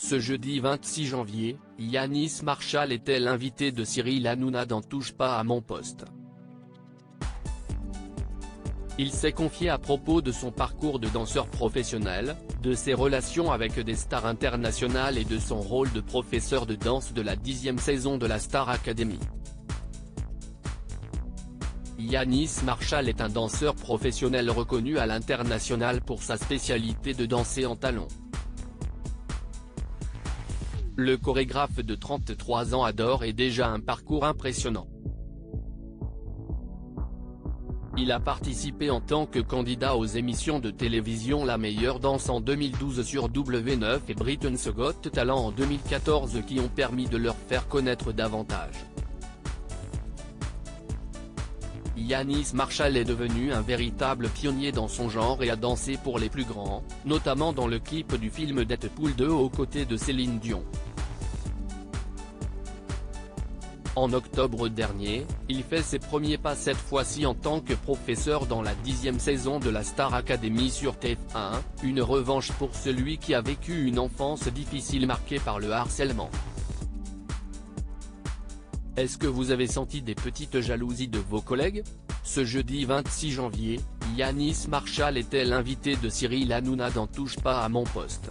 Ce jeudi 26 janvier, Yanis Marshall était l'invité de Cyril Hanouna dans Touche pas à mon poste. Il s'est confié à propos de son parcours de danseur professionnel, de ses relations avec des stars internationales et de son rôle de professeur de danse de la 10e saison de la Star Academy. Yanis Marshall est un danseur professionnel reconnu à l'international pour sa spécialité de danser en talons. Le chorégraphe de 33 ans adore et déjà un parcours impressionnant. Il a participé en tant que candidat aux émissions de télévision La Meilleure Danse en 2012 sur W9 et Britain's Got Talent en 2014 qui ont permis de leur faire connaître davantage. Yanis Marshall est devenu un véritable pionnier dans son genre et a dansé pour les plus grands, notamment dans le clip du film Deadpool 2 aux côtés de Céline Dion. En octobre dernier, il fait ses premiers pas cette fois-ci en tant que professeur dans la 10e saison de la Star Academy sur TF1, une revanche pour celui qui a vécu une enfance difficile marquée par le harcèlement. Est-ce que vous avez senti des petites jalousies de vos collègues? Ce jeudi 26 janvier, Yanis Marshall était l'invité de Cyril Hanouna dans Touche pas à mon poste.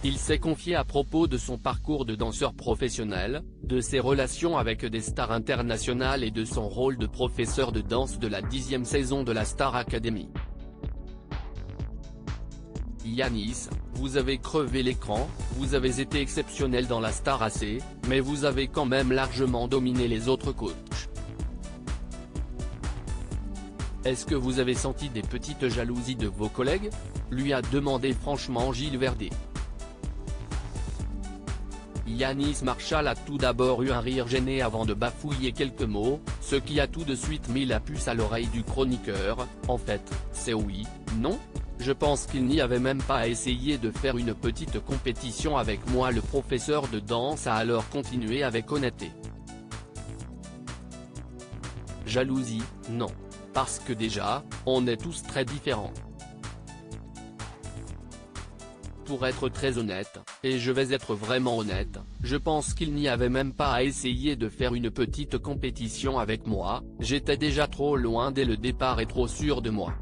Il s'est confié à propos de son parcours de danseur professionnel, de ses relations avec des stars internationales et de son rôle de professeur de danse de la 10e saison de la Star Academy. Yanis, vous avez crevé l'écran, vous avez été exceptionnel dans la Star AC, mais vous avez quand même largement dominé les autres coachs. Est-ce que vous avez senti des petites jalousies de vos collègues? Lui a demandé franchement Gilles Verdez. Yanis Marshall a tout d'abord eu un rire gêné avant de bafouiller quelques mots, ce qui a tout de suite mis la puce à l'oreille du chroniqueur. En fait, c'est oui, non? Je pense qu'il n'y avait même pas à essayer de faire une petite compétition avec moi. Le professeur de danse a alors continué avec honnêteté. Jalousie, non. Parce que déjà, on est tous très différents. Pour être très honnête, et je vais être vraiment honnête, je pense qu'il n'y avait même pas à essayer de faire une petite compétition avec moi, j'étais déjà trop loin dès le départ et trop sûr de moi.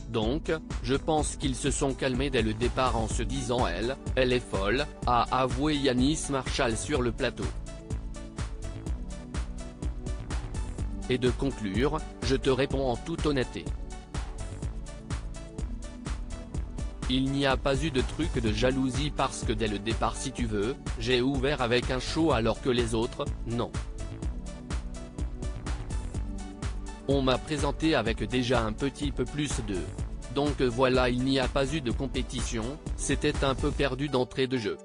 Donc, je pense qu'ils se sont calmés dès le départ en se disant elle est folle, a avoué Yanis Marshall sur le plateau. Et de conclure, je te réponds en toute honnêteté. Il n'y a pas eu de truc de jalousie parce que dès le départ si tu veux, j'ai ouvert avec un show alors que les autres, non. On m'a présenté avec déjà un petit peu plus de. Donc voilà, il n'y a pas eu de compétition, c'était un peu perdu d'entrée de jeu.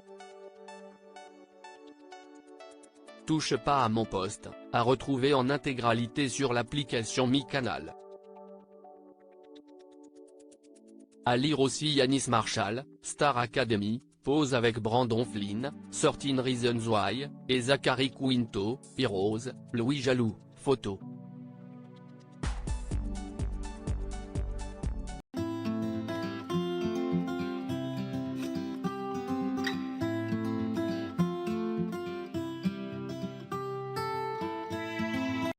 Touche pas à mon poste, à retrouver en intégralité sur l'application MyCanal. À lire aussi Yanis Marshall, Star Academy, pose avec Brandon Flynn, 13 Reasons Why, et Zachary Quinto, Heroes, Louis Jaloux, photo.